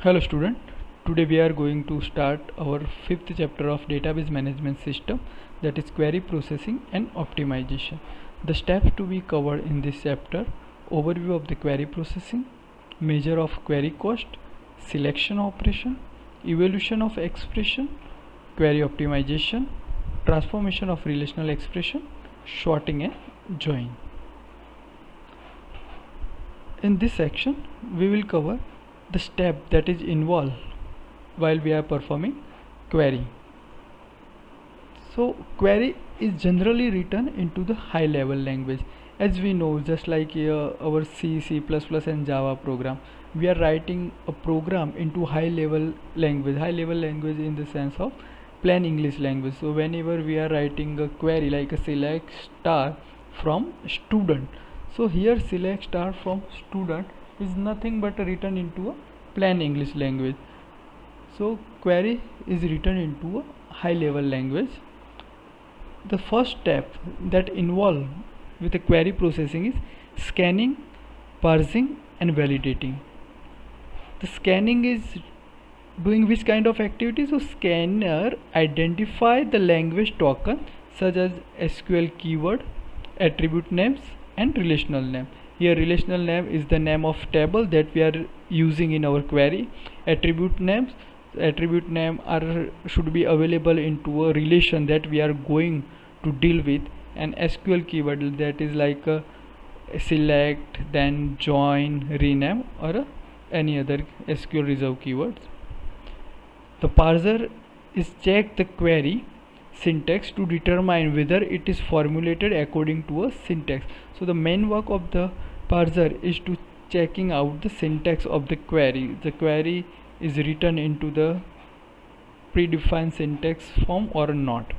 Hello student, today we are going to start our fifth chapter of database management system, that is query processing and optimization. The steps to be covered in this chapter: overview of the query processing, measure of query cost, selection operation, evaluation of expression, query optimization, transformation of relational expression, sorting and join. In this section we will cover the step that is involved while we are performing query. So query is generally written into the high level language, as we know, just like our C and Java program. We are writing a program into high level language in the sense of plain English language. So whenever we are writing a query like a select star from student, so here select star from student is nothing but written into a plain English language. So query is written into a high level language. The first step that involved with the query processing is scanning, parsing and validating. The scanning is doing which kind of activity? So scanner identify the language token such as SQL keyword, attribute names and relational name. Here relational name is the name of table that we are using in our query. Attribute name should be available into a relation that we are going to deal with, and SQL keyword, that is like a select, then join, rename or any other SQL reserve keywords. The parser is check the query syntax to determine whether it is formulated according to a syntax. So the main work of the parser is to checking out the syntax of the query. The query is written into the predefined syntax form or not.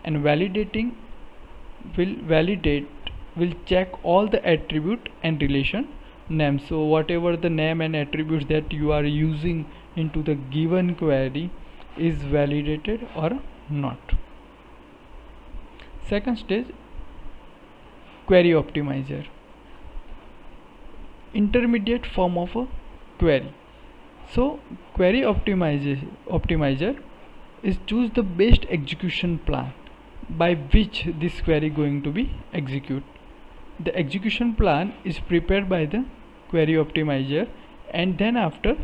And validating will check all the attribute and relation names. So whatever the name and attributes that you are using into the given query is validated or not. Second stage, query optimizer, intermediate form of a query. So query optimizer is choose the best execution plan by which this query going to be executed. The execution plan is prepared by the query optimizer, and then after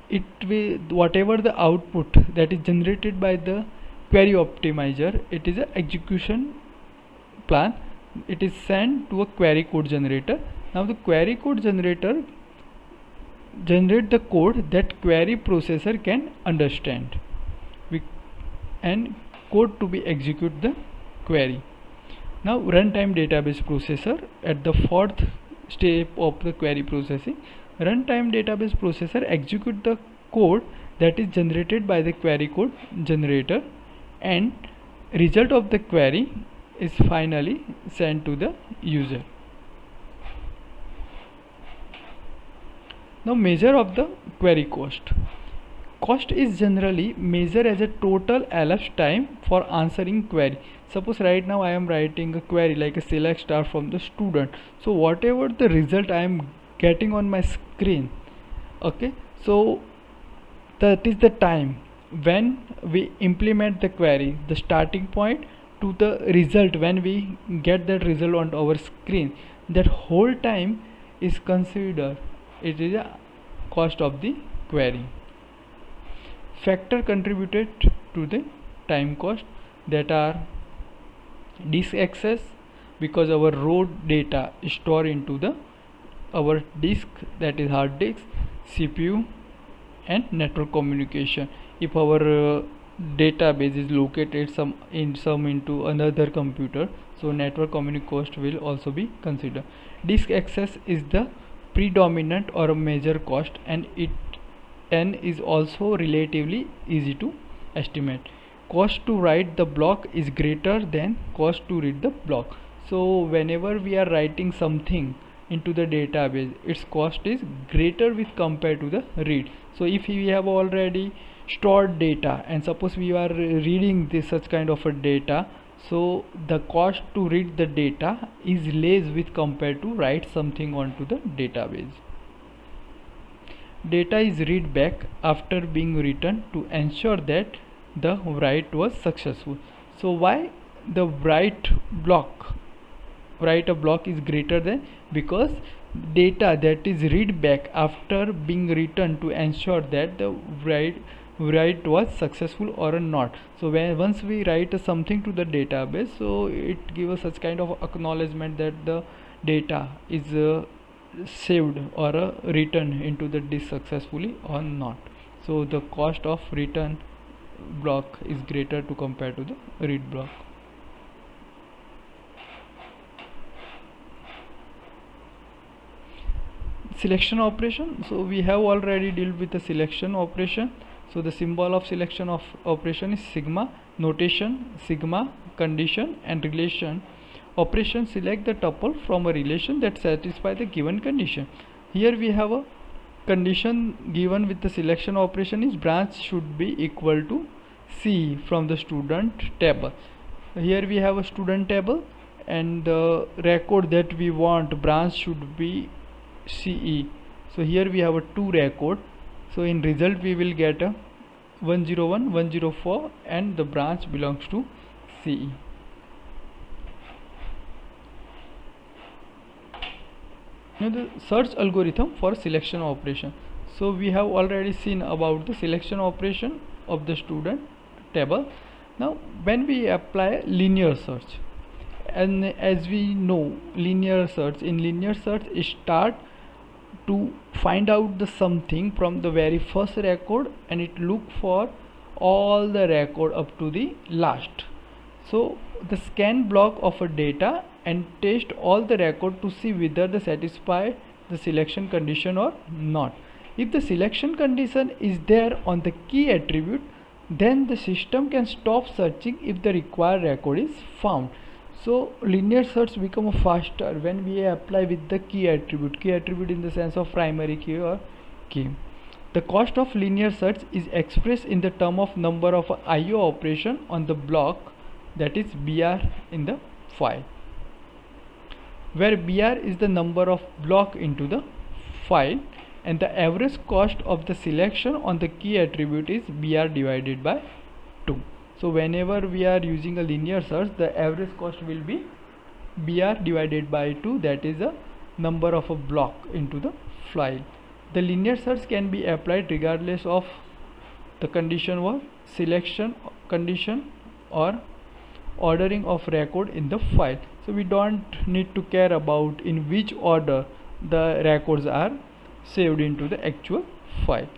it will, whatever the output that is generated by the query optimizer, it is a execution plan. It is sent to a query code generator. Now the query code generator generate the code that query processor can understand and code to be execute the query. Now runtime database processor, at the fourth step of the query processing, runtime database processor execute the code that is generated by the query code generator, and result of the query is finally sent to the user. Now measure of the query cost. Cost is generally measured as a total elapsed time for answering query. Suppose right now I am writing a query like a select star from the student. So whatever the result I am getting on my screen, okay, so that is the time when we implement the query, the starting point to the result when we get that result on our screen. That whole time is considered, it is a cost of the query. Factor contributed to the time cost, that are disk access, because our raw data is stored into the our disk, that is hard disk, CPU and network communication. If our database is located some into another computer, so network communication cost will also be considered. Disk access is the predominant or a major cost, and it is also relatively easy to estimate. Cost to write the block is greater than cost to read the block. So whenever we are writing something into the database, its cost is greater with compared to the read. So if we have already stored data and suppose we are reading this such kind of a data, so the cost to read the data is less with compared to write something onto the database. data is read back after being written to ensure that the write was successful. So why the write a block is greater than, because data that is read back after being written to ensure that the write was successful or not. So once we write something to the database, so it gives us such kind of acknowledgement that the data is saved or written into the disk successfully or not. So the cost of return block is greater to compare to the read block. Selection operation. So we have already dealt with the selection operation. So the symbol of selection of operation is sigma. Notation sigma, condition and relation. Operation select the tuple from a relation that satisfies the given condition. Here we have a condition given with the selection operation is branch should be equal to C from the student table. Here we have a student table and the record that we want branch should be CE. So here we have a 2 record. So in result we will get a 101, 104 and the branch belongs to CE. Now the search algorithm for selection operation. So we have already seen about the selection operation of the student table. Now when we apply linear search, and as we know linear search, in linear search start to find out the something from the very first record and it look for all the record up to the last. So the scan block of a data and test all the record to see whether they satisfy the selection condition or not. If the selection condition is there on the key attribute, then the system can stop searching if the required record is found. So linear search become faster when we apply with the key attribute in the sense of primary key or key. The cost of linear search is expressed in the term of number of IO operation on the block, that is BR in the file, where BR is the number of block into the file and the average cost of the selection on the key attribute is BR divided by 2. So whenever we are using a linear search, the average cost will be BR divided by 2, that is the number of a block into the file. The linear search can be applied regardless of the condition or selection condition or ordering of record in the file. So we don't need to care about in which order the records are saved into the actual file.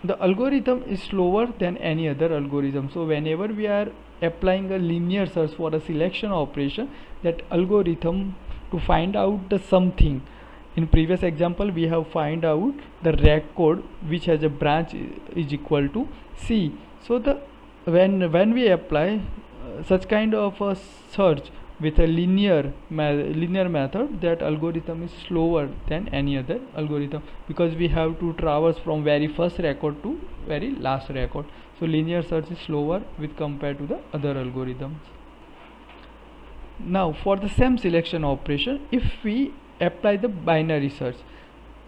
The algorithm is slower than any other algorithm. So whenever we are applying a linear search for a selection operation, that algorithm to find out the something, in previous example we have find out the record which has a branch is equal to C. So the when we apply such kind of a search with a linear method, that algorithm is slower than any other algorithm, because we have to traverse from very first record to very last record. So linear search is slower with compared to the other algorithms. Now for the same selection operation, if we apply the binary search,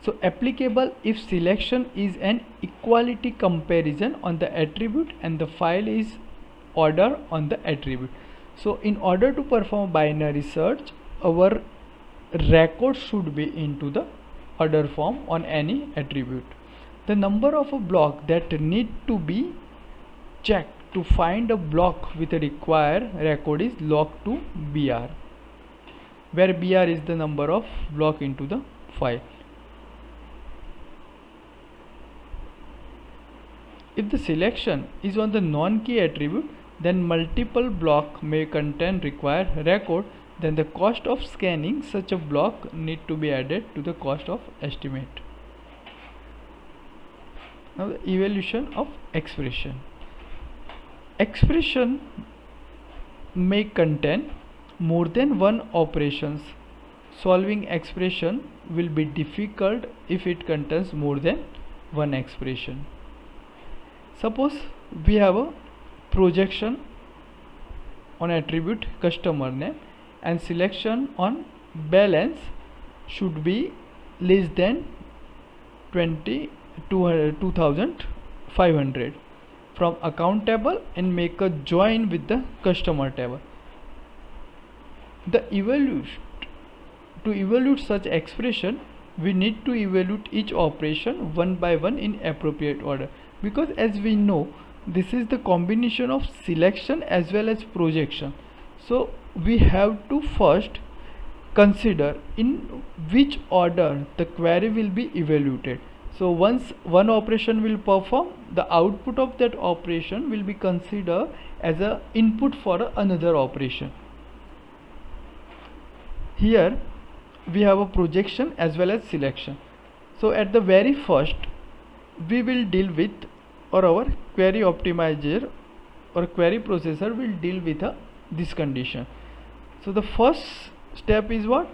so applicable if selection is an equality comparison on the attribute and the file is order on the attribute. So in order to perform binary search, our record should be into the order form on any attribute. The number of a block that need to be checked to find a block with a required record is log to BR, where BR is the number of block into the file. If the selection is on the non-key attribute, then multiple block may contain required record, then the cost of scanning such a block need to be added to the cost of estimate. Now the evaluation of expression. Expression may contain more than one operations. Solving expression will be difficult if it contains more than one expression. Suppose we have a projection on attribute customer name and selection on balance should be less than 20 2500 from account table and make a join with the customer table. The to evaluate such expression, we need to evaluate each operation one by one in appropriate order, because as we know, this is the combination of selection as well as projection. So we have to first consider in which order the query will be evaluated. So once one operation will perform, the output of that operation will be considered as a input for another operation. Here we have a projection as well as selection. So at the very first, we will deal with, or our query optimizer or query processor will deal with this condition. So the first step is what?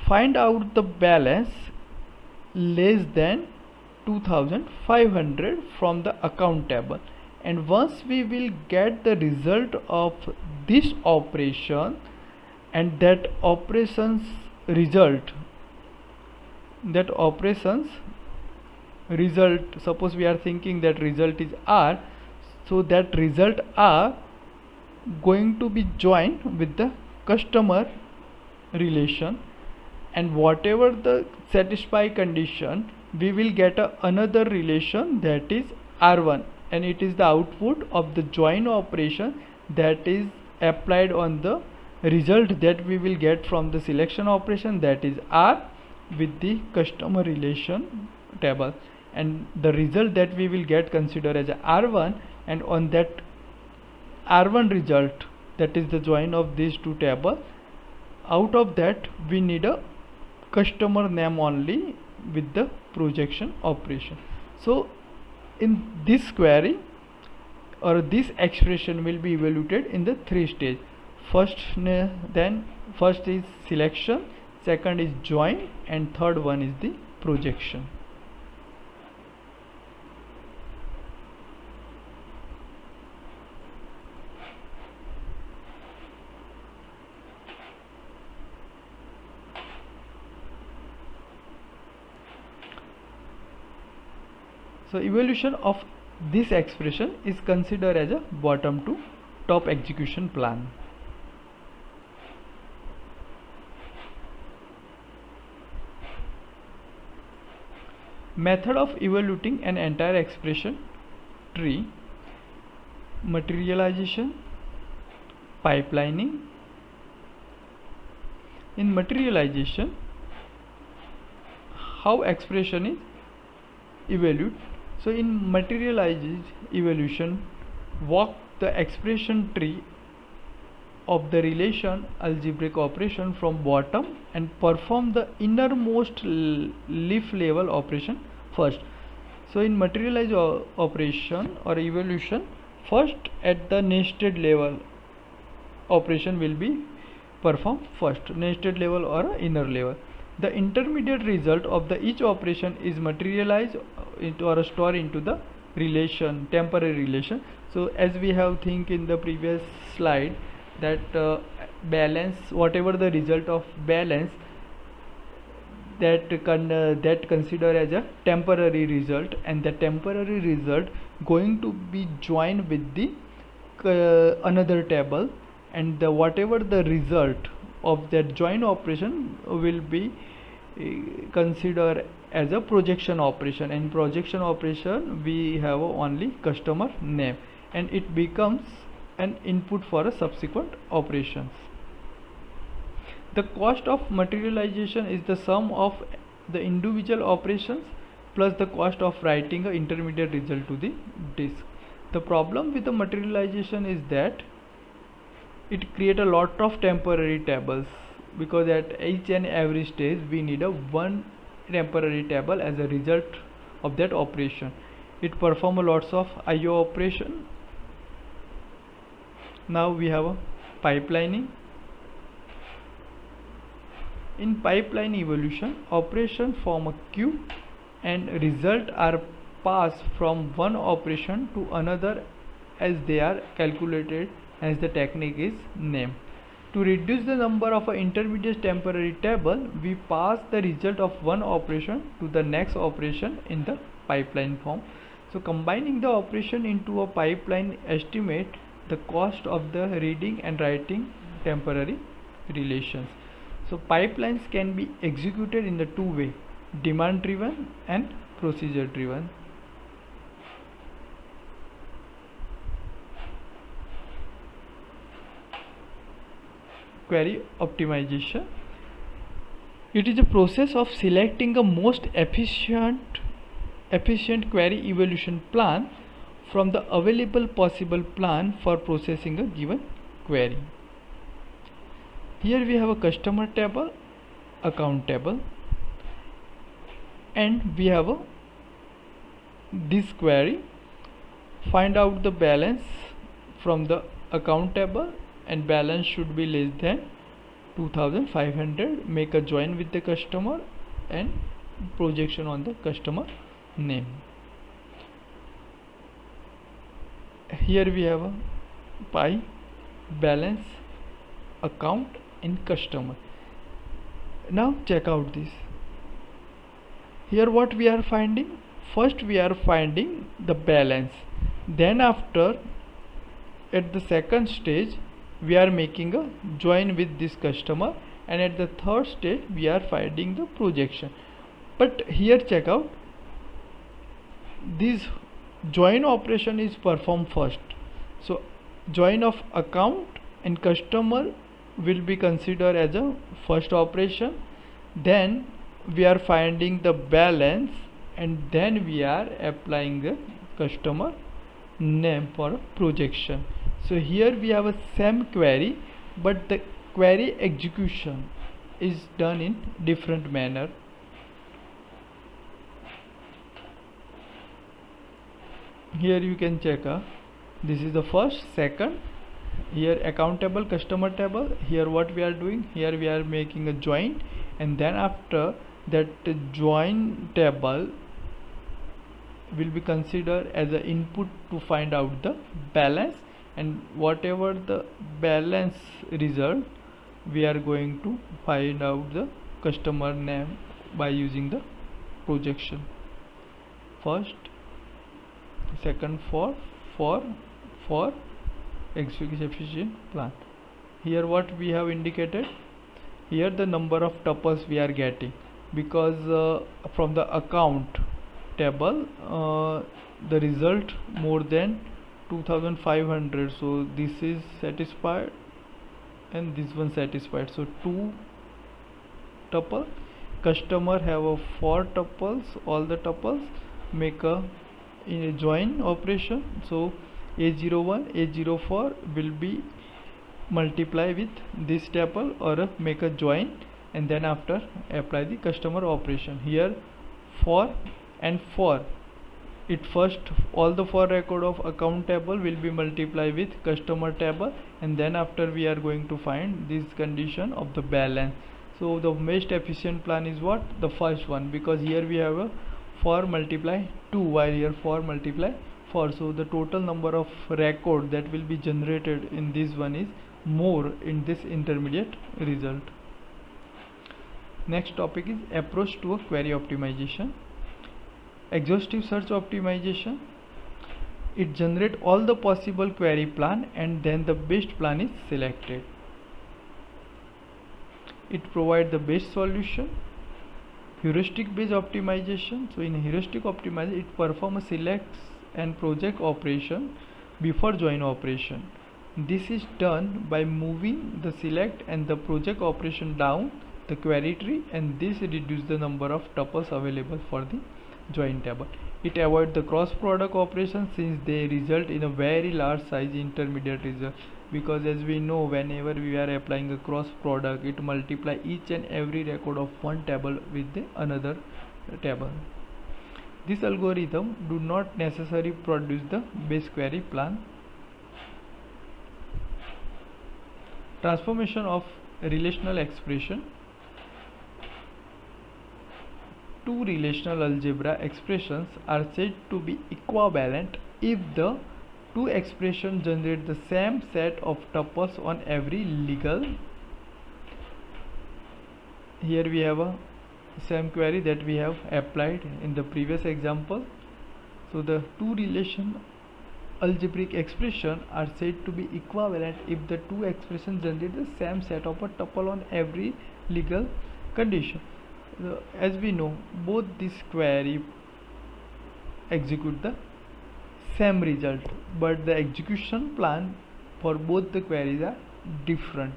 Find out the balance less than 2500 from the account table, and once we will get the result of this operation and that operations result, suppose we are thinking that result is R, so that result R going to be joined with the customer relation, and whatever the satisfy condition, we will get another relation, that is R1, and it is the output of the join operation that is applied on the result that we will get from the selection operation, that is R, with the customer relation table, and the result that we will get considered as R1, and on that R1 result, that is the join of these two tables, out of that we need a customer name only with the projection operation. So in this query or this expression will be evaluated in the three stages. First is selection, second is join, and third one is the projection. So evaluation of this expression is considered as a bottom to top execution plan. Method of evaluating an entire expression tree: materialization, pipelining. In materialization, how expression is evaluated? So in materialized evaluation, walk the expression tree of the relation algebraic operation from bottom and perform the innermost leaf level operation first. So in materialized operation or evaluation, first at the nested level operation will be performed first, nested level or inner level. The intermediate result of the each operation is materialized into or stored into the relation, temporary relation. So as we have think in the previous slide, that balance, whatever the result of balance, that consider as a temporary result, and the temporary result going to be joined with the another table, and the whatever the result of that join operation will be considered as a projection operation. And projection operation we have only customer name, and it becomes an input for a subsequent operations. The cost of materialization is the sum of the individual operations plus the cost of writing an intermediate result to the disk. The problem with the materialization is that it creates a lot of temporary tables, because at each and every stage we need a one temporary table as a result of that operation. It performs lots of IO operation. Now we have a pipelining. In pipeline evolution, operation form a queue and result are passed from one operation to another as they are calculated, as the technique is named. To reduce the number of intermediate temporary table, we pass the result of one operation to the next operation in the pipeline form. So combining the operation into a pipeline estimate the cost of the reading and writing temporary relations. So pipelines can be executed in the two way, demand driven and procedure driven. Query optimization. It is a process of selecting a most efficient query evolution plan from the available possible plan for processing a given query. Here we have a customer table, account table, and we have this query. Find out the balance from the account table, and balance should be less than 2500. Make a join with the customer and projection on the customer name. Here we have a pie, balance, account and customer. Now check out this. Here what we are finding? First we are finding the balance, then after at the second stage we are making a join with this customer, and at the third stage we are finding the projection. But here check out, this join operation is performed first. So join of account and customer will be considered as a first operation, then we are finding the balance, and then we are applying the customer name for a projection. So here we have a same query, but the query execution is done in different manner. Here you can check this is the first, second, here account table, customer table. Here what we are doing, here we are making a join, and then after that join table will be considered as an input to find out the balance, and whatever the balance result we are going to find out the customer name by using the projection. First, second, for execution efficient plan. Here what we have indicated, here the number of tuples we are getting, because from the account table the result more than 2500, so this is satisfied and this one satisfied, so 2 tuple. Customer have a 4 tuples, all the tuples make a in a join operation, so A01 A04 will be multiply with this tuple or make a join, and then after apply the customer operation. Here for and for it, first all the 4 record of account table will be multiplied with customer table, and then after we are going to find this condition of the balance. So the most efficient plan is what? The first one, because here we have a for multiply 2 while here for multiply 4, so the total number of record that will be generated in this one is more in this intermediate result. Next topic is approach to a query optimization. Exhaustive search optimization. It generates all the possible query plan and then the best plan is selected. It provides the best solution. Heuristic based optimization. So in heuristic optimization, it performs a select and project operation before join operation. This is done by moving the select and the project operation down the query tree, and this reduces the number of tuples available for the join table. It avoids the cross product operation since they result in a very large size intermediate result, because as we know, whenever we are applying a cross product, it multiply each and every record of one table with the another table. This algorithm do not necessarily produce the base query plan. Transformation of relational expression. Two relational algebra expressions are said to be equivalent if the two expressions generate the same set of tuples on every legal. Here we have a same query that we have applied in the previous example. So the two relation algebraic expression are said to be equivalent if the two expressions generate the same set of a tuple on every legal condition. As we know, both this query execute the same result, but the execution plan for both the queries are different.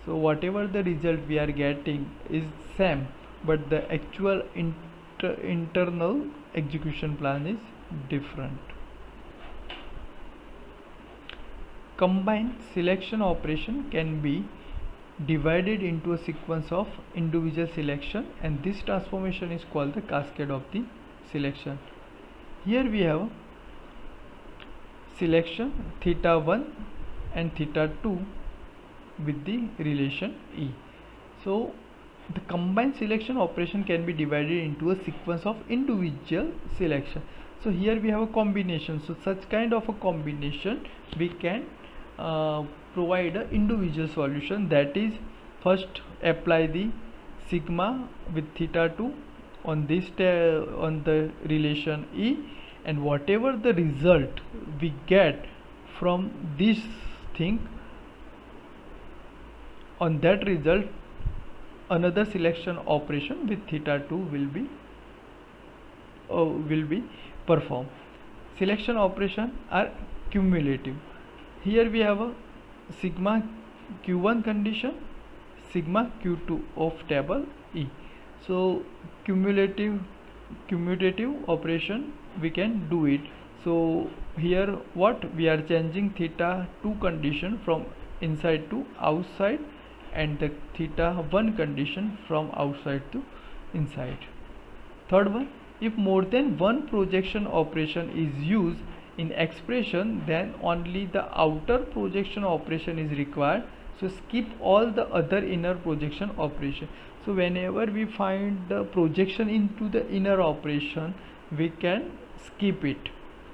So whatever the result we are getting is same, but the actual internal execution plan is different. Combined selection operation can be divided into a sequence of individual selection, and this transformation is called the cascade of the selection. Here we have selection theta 1 and theta 2 with the relation E. So the combined selection operation can be divided into a sequence of individual selection. So here we have a combination. So such kind of a combination we can provide an individual solution, that is, first apply the sigma with theta 2 on this on the relation E, and whatever the result we get from this thing, on that result another selection operation with theta 2 will be performed. Selection operation are cumulative. Here we have a sigma q1 condition, sigma q2 of table E. So cumulative operation we can do it. So here what we are changing theta 2 condition from inside to outside, and the theta 1 condition from outside to inside. Third one, if more than one projection operation is used in expression, then only the outer projection operation is required. So skip all the other inner projection operation. So whenever we find the projection into the inner operation, we can skip it,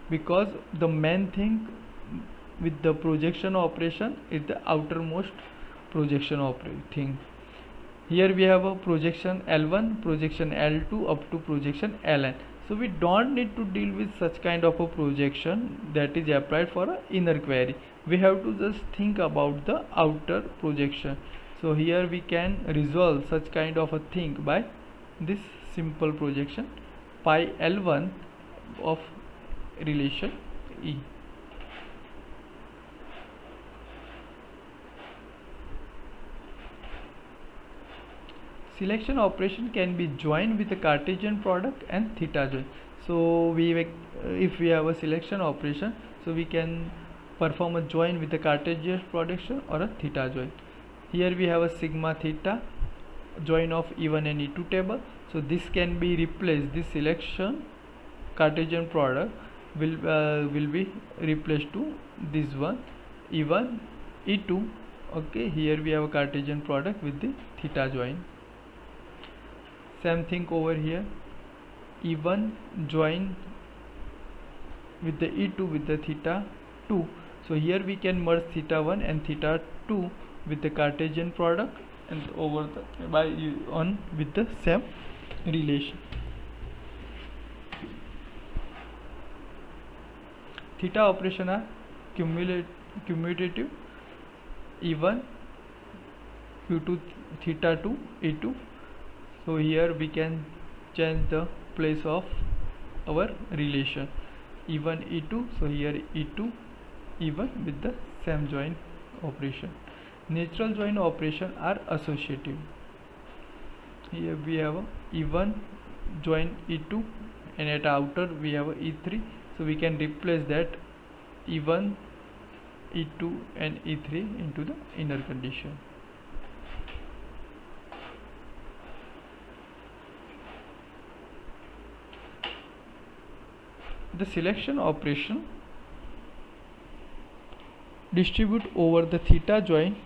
because the main thing with the projection operation is the outermost projection thing. Here we have a projection L1, projection L2 up to projection Ln. So we don't need to deal with such kind of a projection that is applied for an inner query. We have to just think about the outer projection. So here we can resolve such kind of a thing by this simple projection pi L1 of relation E. Selection operation can be joined with a Cartesian product and theta join. So if we have a selection operation, so we can perform a join with a Cartesian product or a theta join. Here we have a sigma theta join of E1 and E2 table. So this can be replaced, this selection Cartesian product will be replaced to this one E1 E2. Okay, here we have a Cartesian product with the theta join. Same thing over here, E1 join with the E2 with the theta 2. So here we can merge theta 1 and theta 2 with the Cartesian product, and over the on with the same relation. Theta operation are cumulative, E1 Q2 theta 2 E2. So here we can change the place of our relation E1 E2. So here E2 E1 with the same join operation. Natural join operation are associative. Here we have a E1 join E2, and at outer we have a E3. So we can replace that E1 E2 and E3 into the inner condition. The selection operation distribute over the theta join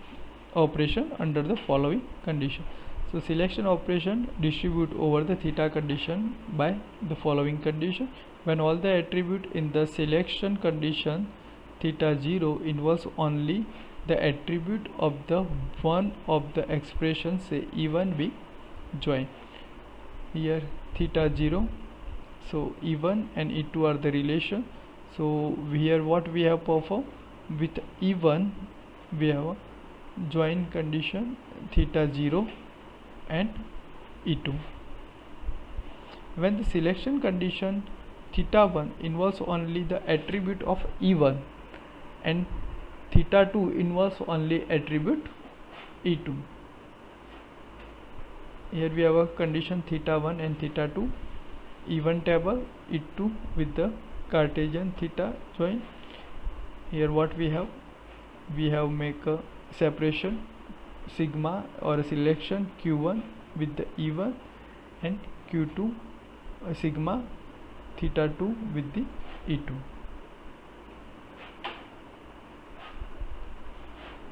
operation under the following condition. So selection operation distribute over the theta condition by the following condition: when all the attribute in the selection condition theta 0 involves only the attribute of the one of the expressions, say E1 be join. Here theta 0, so E1 and E2 are the relation. So here what we have performed with E1, we have a join condition theta 0 and E2. When the selection condition theta 1 involves only the attribute of E1 and theta 2 involves only attribute E2. Here we have a condition theta 1 and theta 2, E1 table, E2 with the Cartesian theta join. Here what we have make a separation sigma or a selection Q1 with the E1 and Q2 sigma theta 2 with the E2.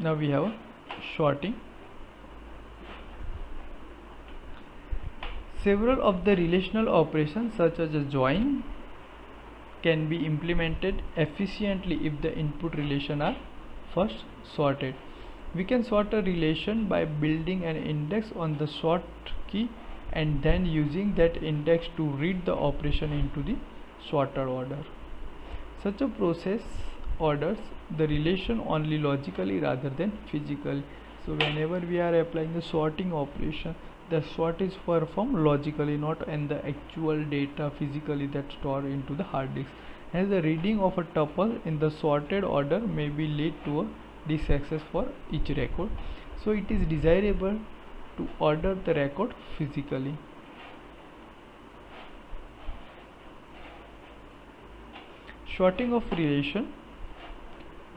Now we have a sorting. Several of the relational operations such as a join can be implemented efficiently if the input relation are first sorted. We can sort a relation by building an index on the sort key and then using that index to read the operation into the sorted order. Such a process orders the relation only logically rather than physically. So whenever we are applying the sorting operation, the sort is performed logically, not in the actual data physically that stored into the hard disk. Hence the reading of a tuple in the sorted order may be lead to a disk access for each record. So it is desirable to order the record physically. Sorting of relation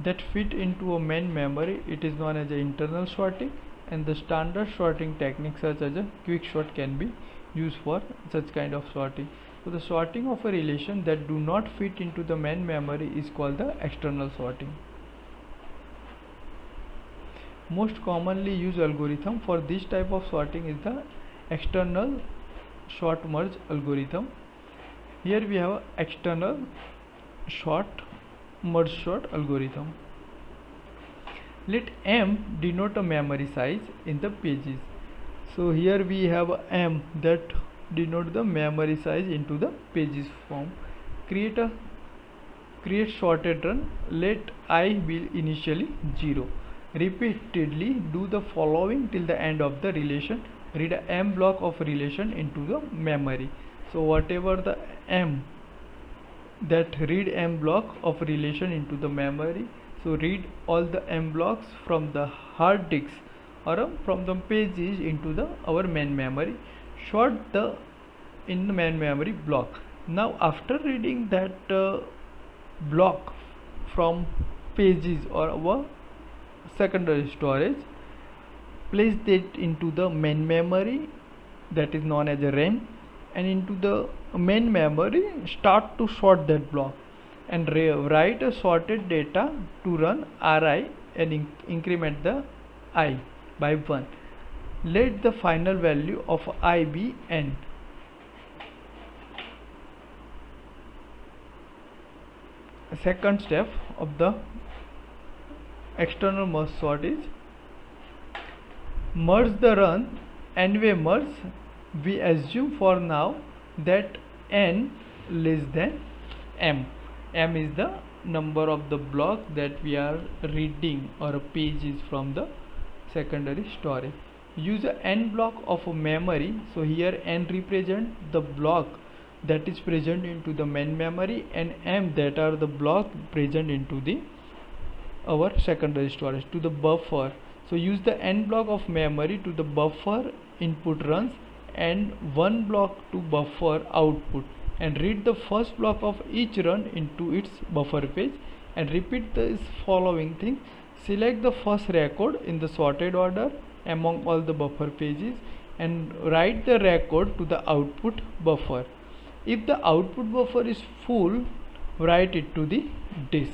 that fit into a main memory, it is known as a internal sorting, and the standard sorting techniques such as a quick sort can be used for such kind of sorting. So the sorting of a relation that do not fit into the main memory is called the external sorting. Most commonly used algorithm for this type of sorting is the external sort merge algorithm. Here we have external sort merge sort algorithm. Let M denote a memory size in the pages. So here we have M that denote the memory size into the pages form. Create sorted run. Let I be initially 0. Repeatedly do the following till the end of the relation. Read a M block of relation into the memory. So whatever the M that read M block of relation into the memory. So read all the M blocks from the hard disk or from the pages into the our main memory. Sort the in the main memory block. Now after reading that block from pages or our secondary storage, place it into the main memory, that is known as a RAM, and into the main memory start to sort that block and write a sorted data to run RI and increment the I by 1. Let the final value of I be N. Second step of the external merge sort is merge the run. Anyway merge, we assume for now that N less than M. M is the number of the block that we are reading or pages from the secondary storage. Use a N block of a memory. So here N represent the block that is present into the main memory and M that are the block present into the our secondary storage to the buffer. So use the N block of memory to the buffer input runs and 1 block to buffer output, and read the first block of each run into its buffer page and repeat this following thing. Select the first record in the sorted order among all the buffer pages and write the record to the output buffer. If the output buffer is full, write it to the disk.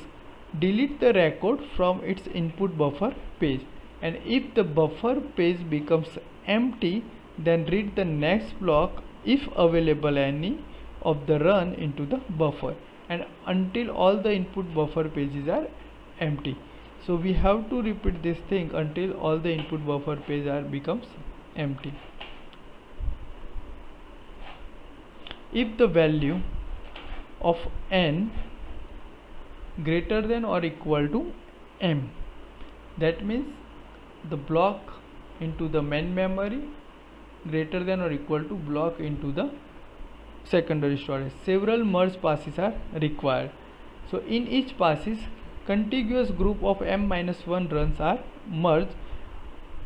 Delete the record from its input buffer page, and if the buffer page becomes empty, then read the next block if available any of the run into the buffer and until all the input buffer pages are empty. So we have to repeat this thing until all the input buffer page becomes empty. If the value of n greater than or equal to m, that means the block into the main memory greater than or equal to block into the secondary storage. Several merge passes are required. So in each passes, contiguous group of m-1 runs are merged.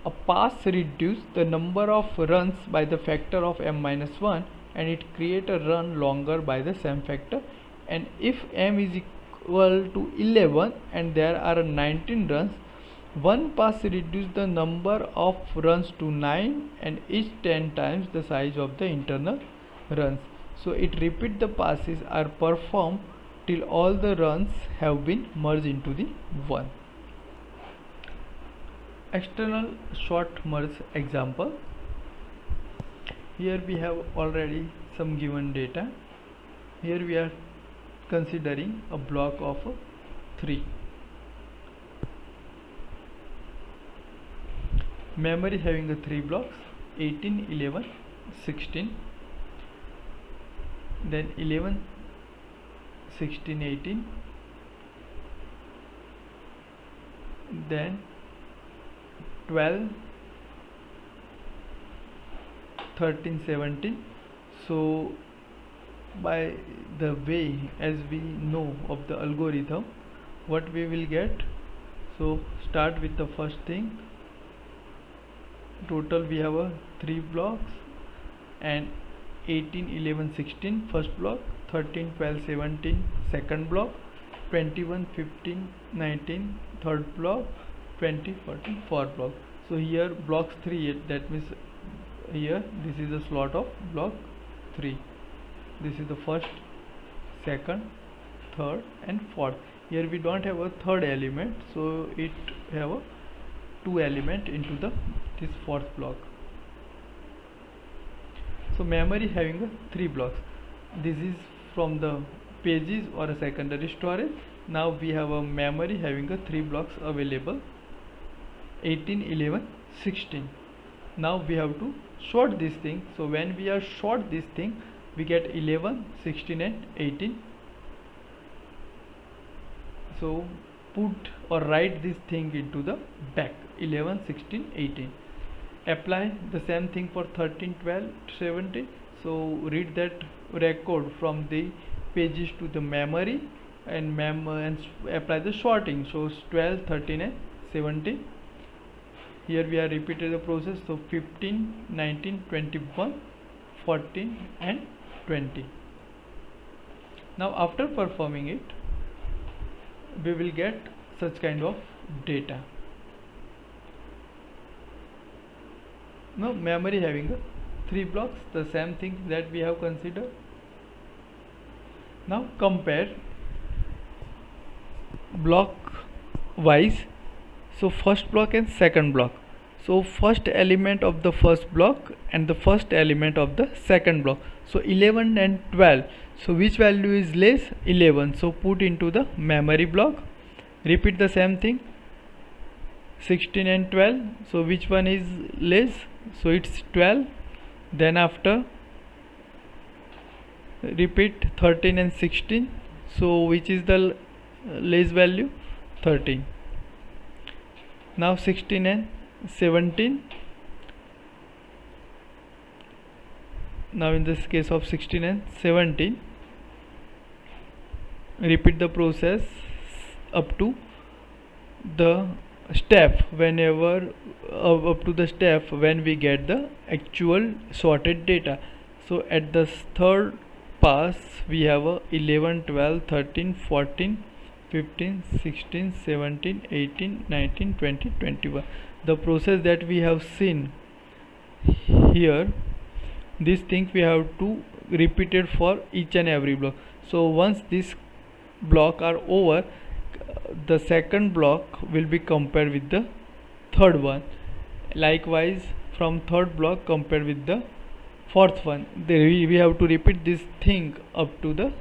A pass reduces the number of runs by the factor of m-1 and it creates a run longer by the same factor. And if m is equal to 11 and there are 19 runs, one pass reduces the number of runs to 9 and each 10 times the size of the internal runs. So it repeats the passes are performed till all the runs have been merged into the one. External short merge example. Here we have already some given data. Here we are considering a block of 3. Memory having 3 blocks, 18, 11, 16. Then 11, 16, 18. Then 12, 13, 17. So by the way, as we know of the algorithm, what we will get, so start with the first thing. Total we have 3 blocks and 18, 11, 16 first block, 13, 12, 17 second block, 21, 15, 19 third block, 20, 14 fourth block. So here blocks 3, that means here this is the slot of block 3. This is the first, second, third and fourth. Here we don't have a third element, so it have a 2 element into this fourth block. So memory having 3 blocks. This is from the pages or a secondary storage. Now we have a memory having 3 blocks available, 18, 11, 16. Now we have to sort this thing. So when we are sort this thing, we get 11, 16 and 18. So put or write this thing into the back, 11, 16, 18. Apply the same thing for 13, 12, 17. So read that record from the pages to the memory and apply the sorting. So 12, 13 and 17. Here we are repeated the process. So 15, 19, 21, 14 and 20. Now after performing it, we will get such kind of data. Now memory having 3 blocks, the same thing that we have considered. Now compare block wise. So first block and second block. So first element of the first block and the first element of the second block. So 11 and 12. So which value is less? 11. So put into the memory block. Repeat the same thing. 16 and 12. So which one is less? So it's 12. Then after repeat 13 and 16. So which is the less value? 13. Now 16 and 17. Now in this case of 16 and 17, repeat the process up to the step whenever up to the step when we get the actual sorted data. So at the third pass we have a 11, 12, 13, 14, 15, 16, 17, 18, 19, 20, 21. The process that we have seen here, these things we have to repeat it for each and every block. So once this block are over, the second block will be compared with the third one. Likewise from third block compared with the fourth one. We have to repeat this thing up to the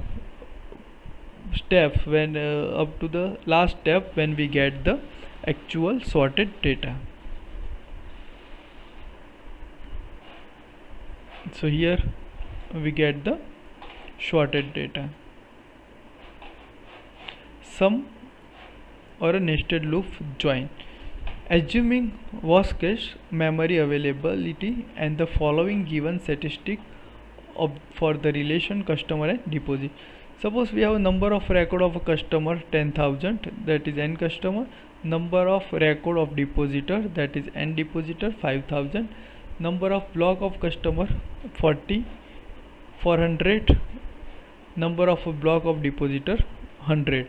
steps when up to the last step when we get the actual sorted data. So here we get the sorted data. Sum or a nested loop join. Assuming worst case memory availability and the following given statistic for the relation customer and deposit. Suppose we have a number of record of a customer 10,000, that is n customer, number of record of depositor, that is n depositor 5,000, number of block of customer 40, 400, number of a block of depositor 100.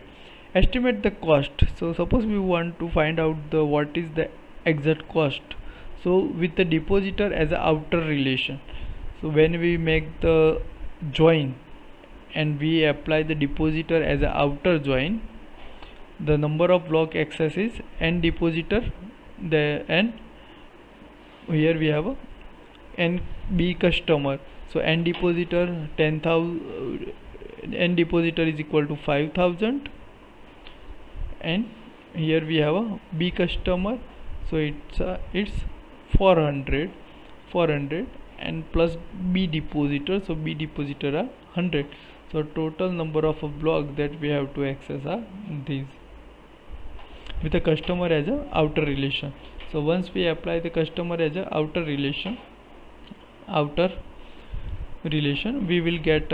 Estimate the cost. So suppose we want to find out the what is the exact cost. So with the depositor as a outer relation, so when we make the join and we apply the depositor as a outer join, the number of block access is n depositor, the n, here we have a n b customer, so n depositor 10,000, n depositor is equal to 5,000, and here we have a b customer, so it's 400 and plus b depositor, so b depositor are 100. So total number of a block that we have to access are these with the customer as a outer relation. So once we apply the customer as a outer relation, we will get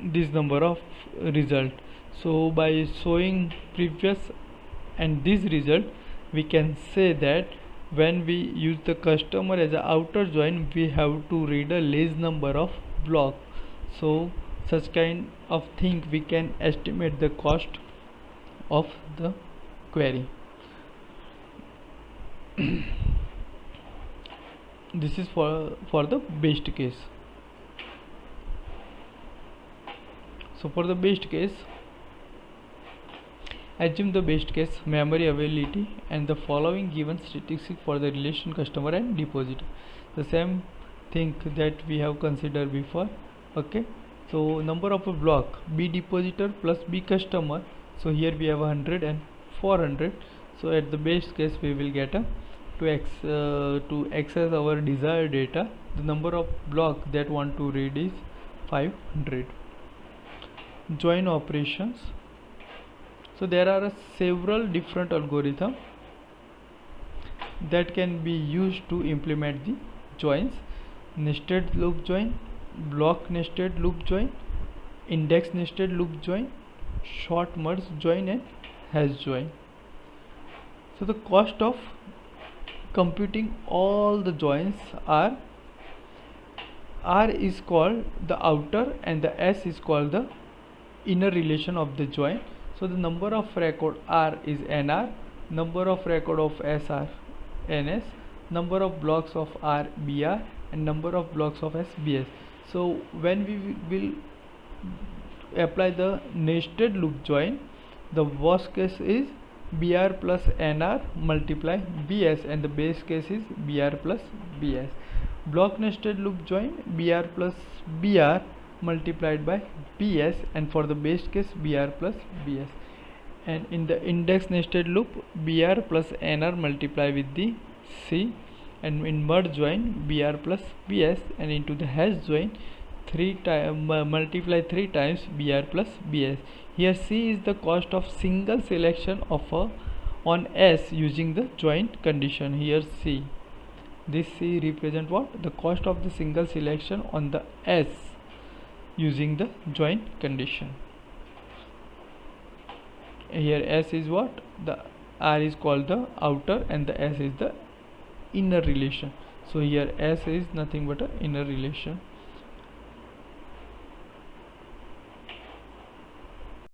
this number of result. So by showing previous and this result, we can say that when we use the customer as a outer join, we have to read a less number of block. So such kind of thing we can estimate the cost of the query. This is for the best case. So for the best case, assume the best case memory availability and the following given statistic for the relation customer and depositor. The same thing that we have considered before. Okay, so number of a block b depositor plus b customer, so here we have 100 and 400. So at the best case we will get a to access our desired data, the number of block that want to read is 500. Join operations. So there are several different algorithms that can be used to implement the joins: nested loop join, block nested loop join, index nested loop join, short merge join, and hash join. So the cost of computing all the joins are R is called the outer and the S is called the inner relation of the join. So the number of record R is NR, number of record of S are NS, number of blocks of R BR, and number of blocks of S BS. So when we will apply the nested loop join, the worst case is BR plus NR multiply BS, and the base case is BR plus BS. Block nested loop join, BR plus BR multiplied by BS, and for the base case BR plus BS. And in the index nested loop, BR plus NR multiply with the C, and in merge join BR plus BS, and into the hash join multiply 3 times BR plus BS. Here C is the cost of single selection of on S using the joint condition. Here C, this C represent what? The cost of the single selection on the S using the joint condition. Here S is what? The R is called the outer and the S is the inner relation. So here S is nothing but a inner relation.